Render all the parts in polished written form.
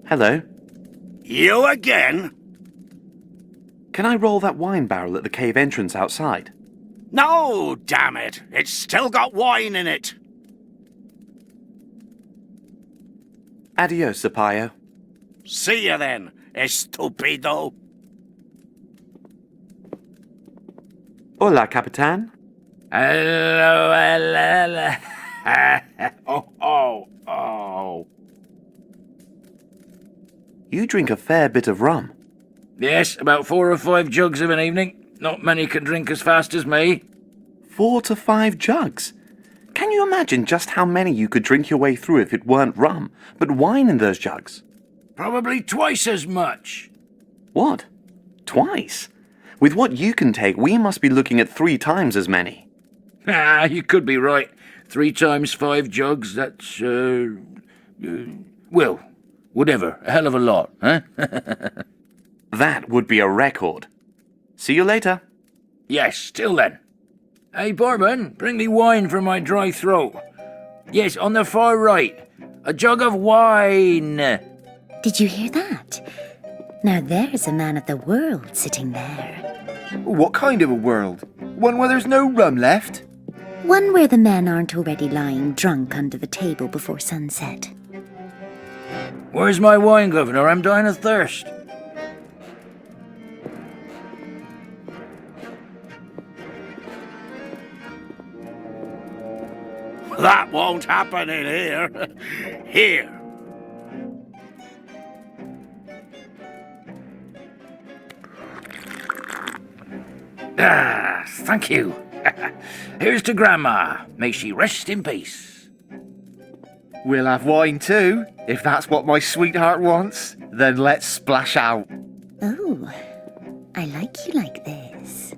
Hello. You again? Can I roll that wine barrel at the cave entrance outside? No, damn it. It's still got wine in it. Adios, Sapaio. See you then, estupido. Hola, Capitan. Hello, hello, hello. Oh. You drink a fair bit of rum. Yes, about 4 or 5 jugs of an evening. Not many can drink as fast as me. 4 to 5 jugs. Can you imagine just how many you could drink your way through if it weren't rum, but wine in those jugs? Probably twice as much. What? Twice? With what you can take, we must be looking at 3 times as many. You could be right. 3 times 5 jugs, that's, well, whatever. A hell of a lot, huh? That would be a record. See you later. Yes, till then. Hey, barman, bring me wine for my dry throat. Yes, on the far right. A jug of wine. Did you hear that? Now there's a man of the world sitting there. What kind of a world? One where there's no rum left? One where the men aren't already lying drunk under the table before sunset. Where's my wine, Governor? I'm dying of thirst. That won't happen in here. Here. Ah, thank you. Here's to Grandma. May she rest in peace. We'll have wine too. If that's what my sweetheart wants, then let's splash out. Oh, I like you like this.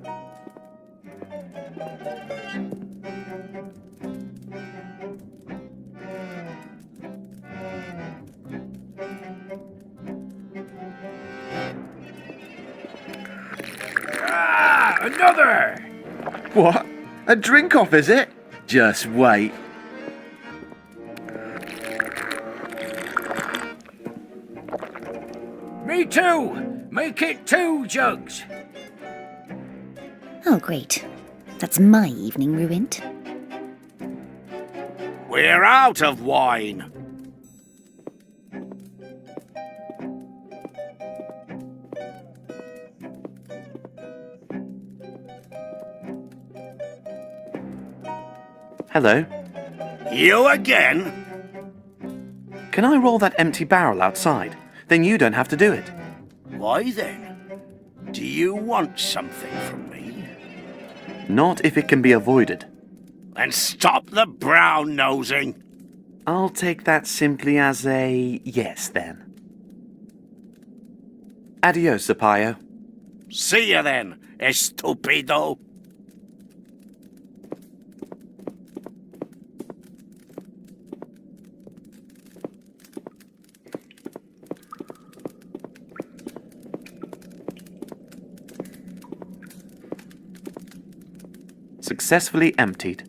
Ah, another! What? A drink off, is it? Just wait. Me too! Make it 2 jugs. Oh, great. That's my evening ruined. We're out of wine. Hello. You again? Can I roll that empty barrel outside? Then you don't have to do it. Why then? Do you want something from me? Not if it can be avoided. Then stop the brown-nosing. I'll take that simply as a yes, then. Adios, Sapaio. See you then, estupido. Successfully emptied.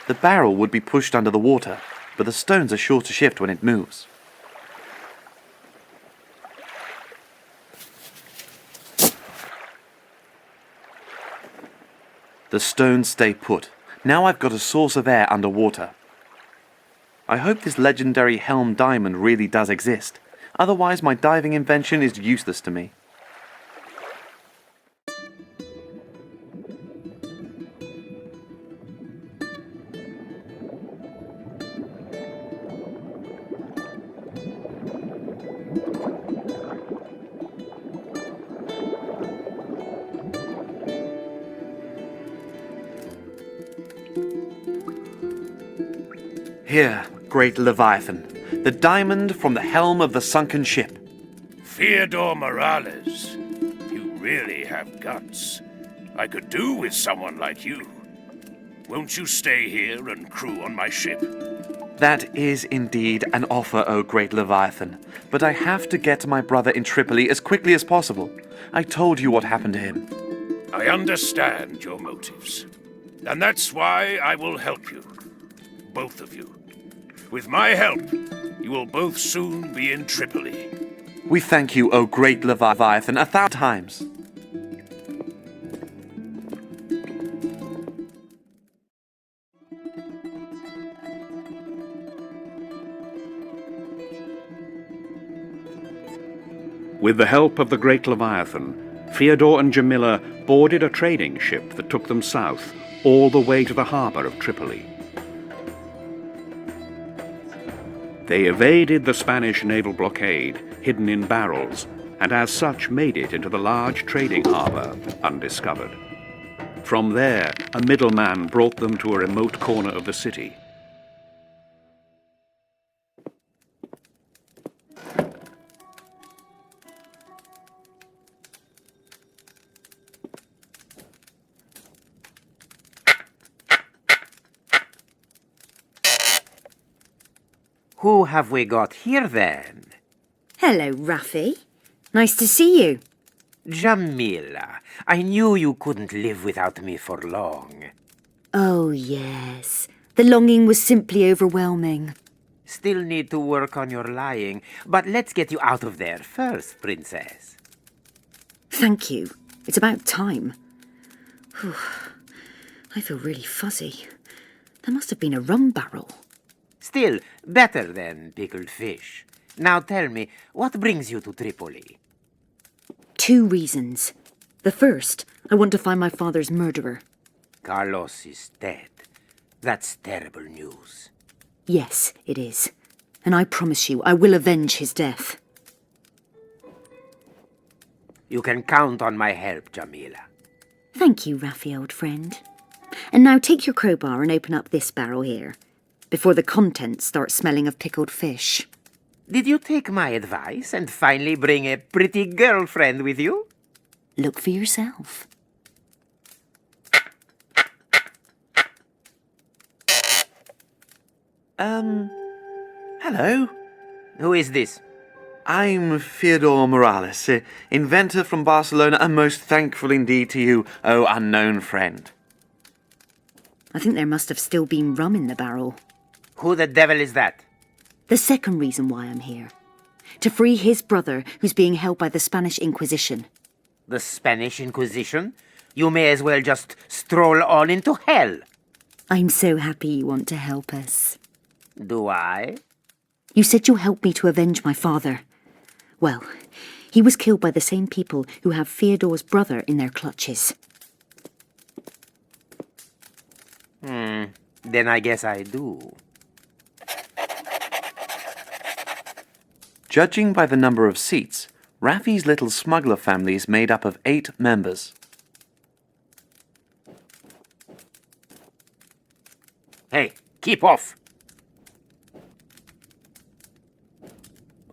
The barrel would be pushed under the water, but the stones are sure to shift when it moves. The stones stay put. Now I've got a source of air underwater. I hope this legendary helm diamond really does exist. Otherwise my diving invention is useless to me. Here, great Leviathan, the diamond from the helm of the sunken ship. Fyodor Morales, you really have guts. I could do with someone like you. Won't you stay here and crew on my ship? That is indeed an offer, O great Leviathan, but I have to get to my brother in Tripoli as quickly as possible. I told you what happened to him. I understand your motives, and that's why I will help you. Both of you. With my help, you will both soon be in Tripoli. We thank you, O great Leviathan, 1,000 times. With the help of the great Leviathan, Fyodor and Jamila boarded a trading ship that took them south, all the way to the harbour of Tripoli. They evaded the Spanish naval blockade, hidden in barrels, and as such made it into the large trading harbour, undiscovered. From there, a middleman brought them to a remote corner of the city. Who have we got here, then? Hello, Rafi. Nice to see you. Jamila, I knew you couldn't live without me for long. Oh, yes. The longing was simply overwhelming. Still need to work on your lying, but let's get you out of there first, princess. Thank you. It's about time. Whew. I feel really fuzzy. There must have been a rum barrel. Still, better than pickled fish. Now tell me, what brings you to Tripoli? 2 reasons. The first, I want to find my father's murderer. Carlos is dead. That's terrible news. Yes, it is. And I promise you, I will avenge his death. You can count on my help, Jamila. Thank you, Rafi, old friend. And now take your crowbar and open up this barrel here, before the contents start smelling of pickled fish. Did you take my advice and finally bring a pretty girlfriend with you? Look for yourself. Hello. Who is this? I'm Fyodor Morales, inventor from Barcelona, and most thankful indeed to you, O unknown friend. I think there must have still been rum in the barrel. Who the devil is that? The second reason why I'm here. To free his brother, who's being held by the Spanish Inquisition. The Spanish Inquisition? You may as well just stroll on into hell. I'm so happy you want to help us. Do I? You said you'll help me to avenge my father. Well, he was killed by the same people who have Fyodor's brother in their clutches. Then I guess I do. Judging by the number of seats, Rafi's little smuggler family is made up of 8 members. Hey, keep off!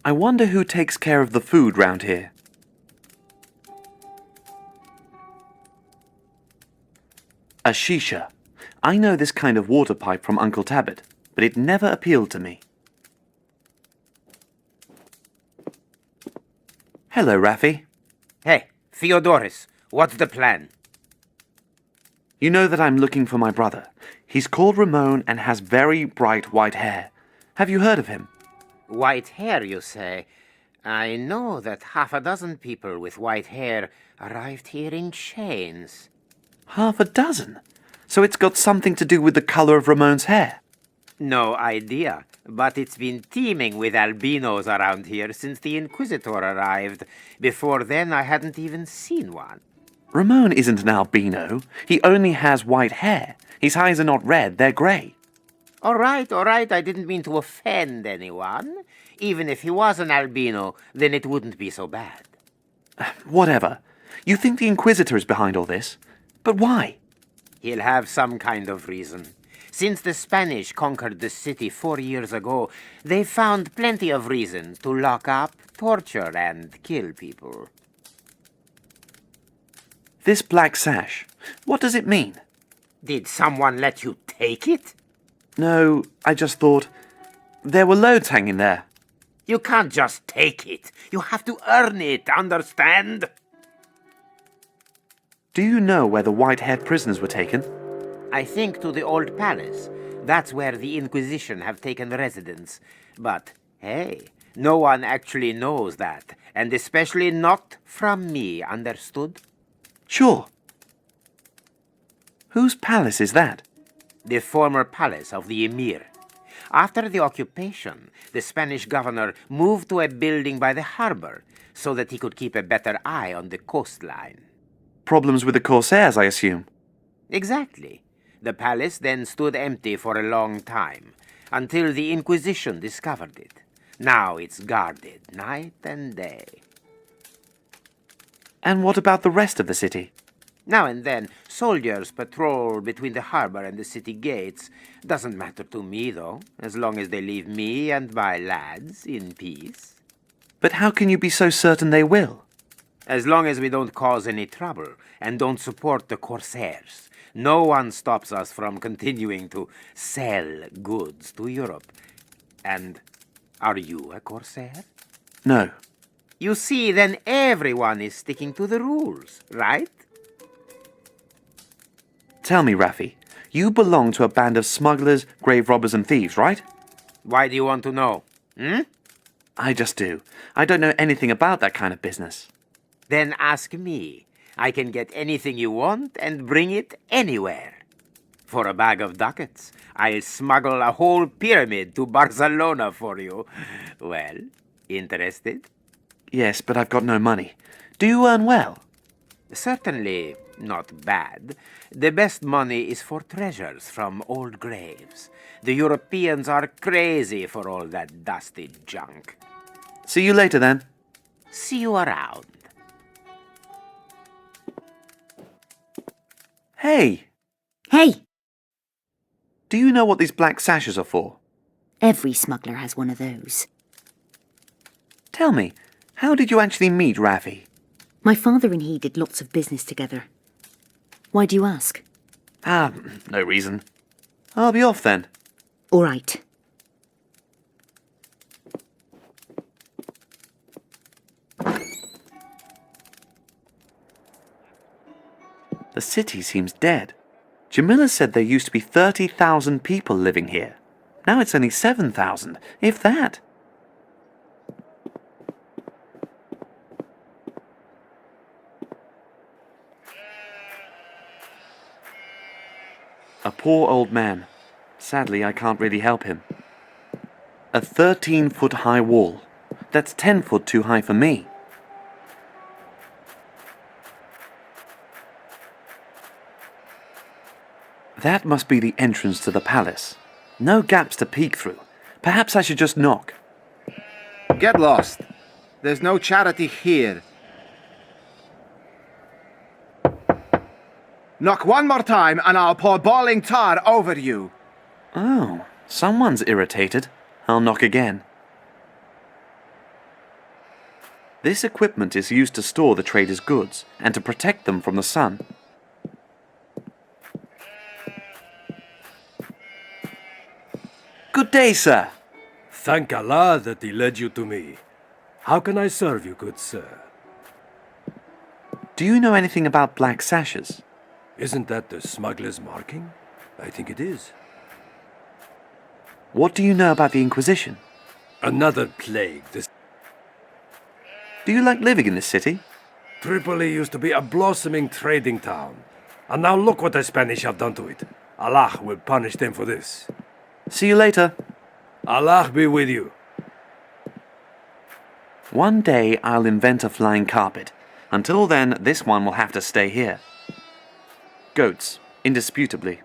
I wonder who takes care of the food round here. A shisha. I know this kind of water pipe from Uncle Tabit, but it never appealed to me. Hello, Rafi. Hey, Theodoris, what's the plan? You know that I'm looking for my brother. He's called Ramon and has very bright white hair. Have you heard of him? White hair, you say? I know that 6 people with white hair arrived here in chains. 6? So it's got something to do with the color of Ramon's hair. No idea, but it's been teeming with albinos around here since the Inquisitor arrived. Before then, I hadn't even seen one. Ramon isn't an albino. He only has white hair. His eyes are not red, they're grey. All right, I didn't mean to offend anyone. Even if he was an albino, then it wouldn't be so bad. Whatever. You think the Inquisitor is behind all this? But why? He'll have some kind of reason. Since the Spanish conquered the city 4 years ago, they found plenty of reasons to lock up, torture, and kill people. This black sash, what does it mean? Did someone let you take it? No, I just thought there were loads hanging there. You can't just take it. You have to earn it, understand? Do you know where the white-haired prisoners were taken? I think to the old palace. That's where the Inquisition have taken residence. But, hey, no one actually knows that. And especially not from me, understood? Sure. Whose palace is that? The former palace of the Emir. After the occupation, the Spanish governor moved to a building by the harbor so that he could keep a better eye on the coastline. Problems with the Corsairs, I assume. Exactly. The palace then stood empty for a long time, until the Inquisition discovered it. Now it's guarded night and day. And what about the rest of the city? Now and then, soldiers patrol between the harbor and the city gates. Doesn't matter to me, though, as long as they leave me and my lads in peace. But how can you be so certain they will? As long as we don't cause any trouble and don't support the Corsairs, no one stops us from continuing to sell goods to Europe. And are you a Corsair? No. You see, then everyone is sticking to the rules, right? Tell me, Raffi, you belong to a band of smugglers, grave robbers and thieves, right? Why do you want to know? I just do. I don't know anything about that kind of business. Then ask me. I can get anything you want and bring it anywhere. For a bag of ducats, I'll smuggle a whole pyramid to Barcelona for you. Well, interested? Yes, but I've got no money. Do you earn well? Certainly not bad. The best money is for treasures from old graves. The Europeans are crazy for all that dusty junk. See you later, then. See you around. Hey, Hey! do you know what these black sashes are for? Every smuggler has one of those. Tell me, how did you actually meet Raffi? My father and he did lots of business together. Why do you ask? No reason. I'll be off then. All right. The city seems dead. Jamila said there used to be 30,000 people living here. Now it's only 7,000, if that. A poor old man. Sadly, I can't really help him. A 13-foot-high wall. That's 10 foot too high for me. That must be the entrance to the palace. No gaps to peek through. Perhaps I should just knock. Get lost. There's no charity here. Knock one more time and I'll pour boiling tar over you. Oh, someone's irritated. I'll knock again. This equipment is used to store the traders' goods and to protect them from the sun. Good day, sir. Thank Allah that he led you to me. How can I serve you, good sir? Do you know anything about black sashes? Isn't that the smuggler's marking? I think it is. What do you know about the Inquisition? Another plague. This Do you like living in this city? Tripoli used to be a blossoming trading town. And now look what the Spanish have done to it. Allah will punish them for this. See you later. Allah be with you. One day I'll invent a flying carpet. Until then, this one will have to stay here. Goats, indisputably.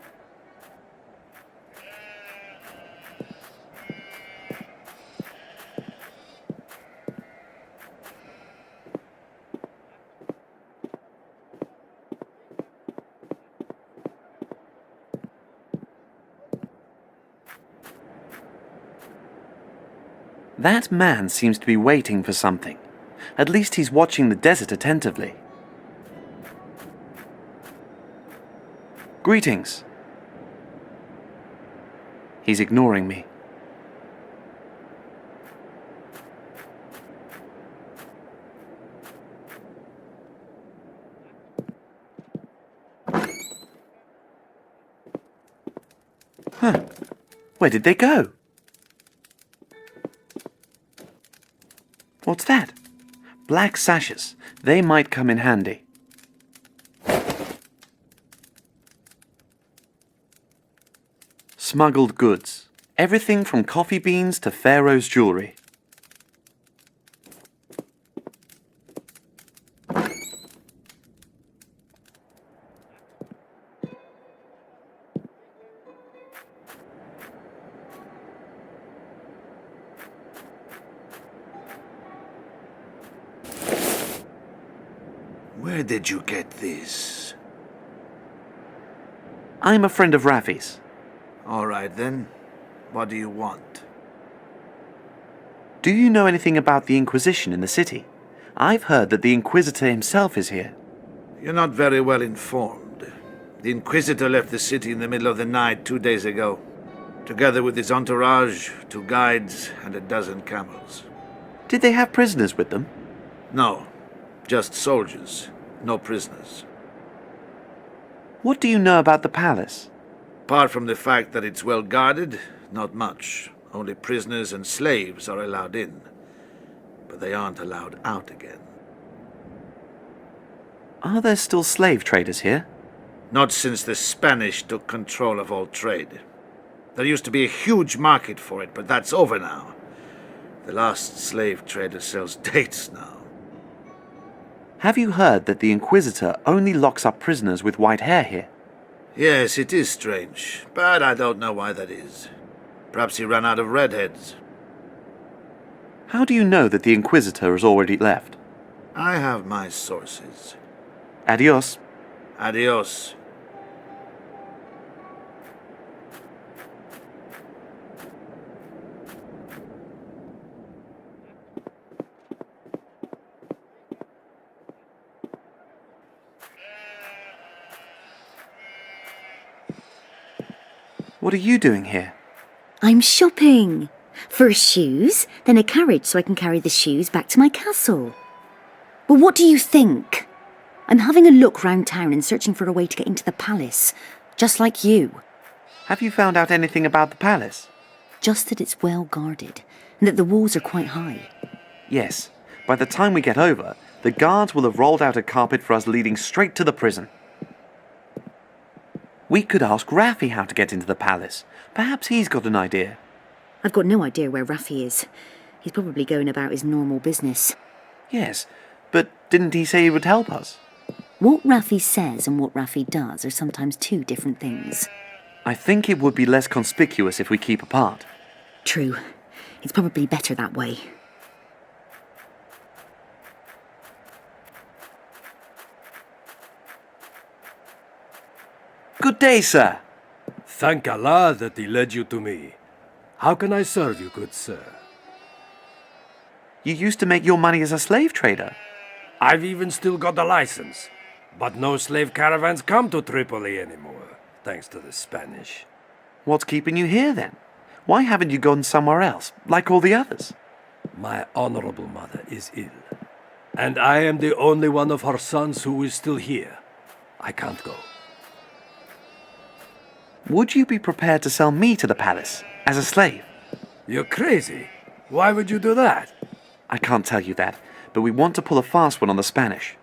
That man seems to be waiting for something. At least he's watching the desert attentively. Greetings. He's ignoring me. Huh. Where did they go? What's that? Black sashes. They might come in handy. Smuggled goods. Everything from coffee beans to Pharaoh's jewelry. Where did you get this? I'm a friend of Raffi's. All right then. What do you want? Do you know anything about the Inquisition in the city? I've heard that the Inquisitor himself is here. You're not very well informed. The Inquisitor left the city in the middle of the night 2 days ago, together with his entourage, 2 guides, and a dozen camels. Did they have prisoners with them? No, just soldiers, no prisoners. What do you know about the palace? Apart from the fact that it's well guarded, not much. Only prisoners and slaves are allowed in. But they aren't allowed out again. Are there still slave traders here? Not since the Spanish took control of all trade. There used to be a huge market for it, but that's over now. The last slave trader sells dates now. Have you heard that the Inquisitor only locks up prisoners with white hair here? Yes, it is strange, but I don't know why that is. Perhaps he ran out of redheads. How do you know that the Inquisitor has already left? I have my sources. Adios. Adios. What are you doing here? I'm shopping. First shoes, then a carriage so I can carry the shoes back to my castle. But what do you think? I'm having a look round town and searching for a way to get into the palace, just like you. Have you found out anything about the palace? Just that it's well guarded, and that the walls are quite high. Yes. By the time we get over, the guards will have rolled out a carpet for us leading straight to the prison. We could ask Raffi how to get into the palace. Perhaps he's got an idea. I've got no idea where Raffi is. He's probably going about his normal business. Yes, but didn't he say he would help us? What Raffi says and what Raffi does are sometimes 2 different things. I think it would be less conspicuous if we keep apart. True. It's probably better that way. Good day, sir. Thank Allah that he led you to me. How can I serve you, good sir? You used to make your money as a slave trader. I've even still got a license. But no slave caravans come to Tripoli anymore, thanks to the Spanish. What's keeping you here, then? Why haven't you gone somewhere else, like all the others? My honorable mother is ill. And I am the only one of her sons who is still here. I can't go. Would you be prepared to sell me to the palace, as a slave? You're crazy. Why would you do that? I can't tell you that, but we want to pull a fast one on the Spanish.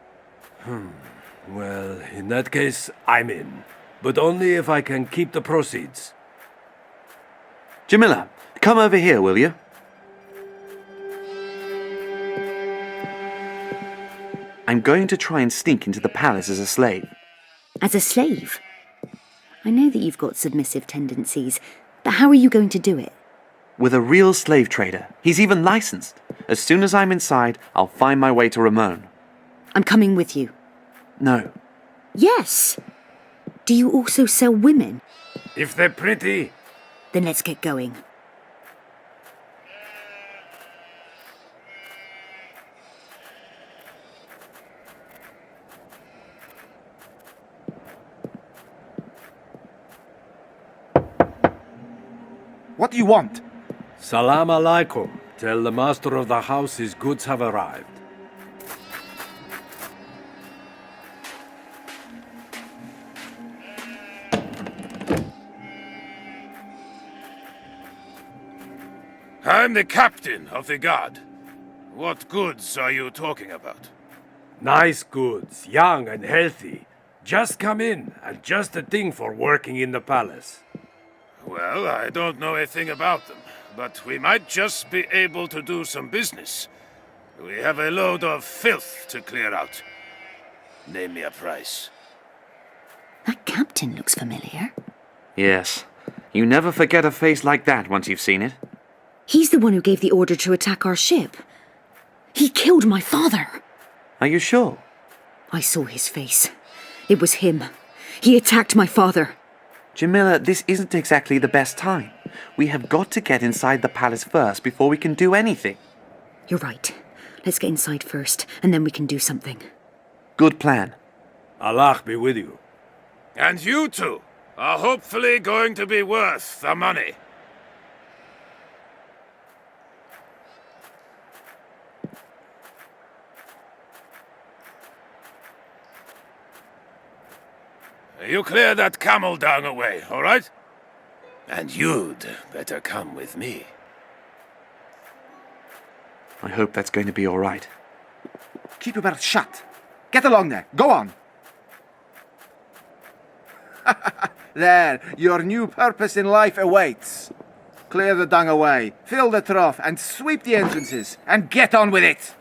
Well, in that case, I'm in. But only if I can keep the proceeds. Jamila, come over here, will you? I'm going to try and sneak into the palace as a slave. As a slave? I know that you've got submissive tendencies, but how are you going to do it? With a real slave trader. He's even licensed. As soon as I'm inside, I'll find my way to Ramon. I'm coming with you. No. Yes! Do you also sell women? If they're pretty. Then let's get going. do you want? Salam alaikum. Tell the master of the house his goods have arrived. I'm the captain of the guard. What goods are you talking about? Nice goods, young and healthy. Just come in, and just the thing for working in the palace. Well, I don't know a thing about them, but we might just be able to do some business. We have a load of filth to clear out. Name me a price. That captain looks familiar. Yes. You never forget a face like that once you've seen it. He's the one who gave the order to attack our ship. He killed my father. Are you sure? I saw his face. It was him. He attacked my father. Jamila, this isn't exactly the best time. We have got to get inside the palace first before we can do anything. You're right. Let's get inside first, and then we can do something. Good plan. Allah be with you. And you two are hopefully going to be worth the money. You clear that camel dung away, all right? And you'd better come with me. I hope that's going to be all right. Keep your mouth shut. Get along there. Go on. There, your new purpose in life awaits. Clear the dung away, fill the trough, and sweep the entrances, and get on with it.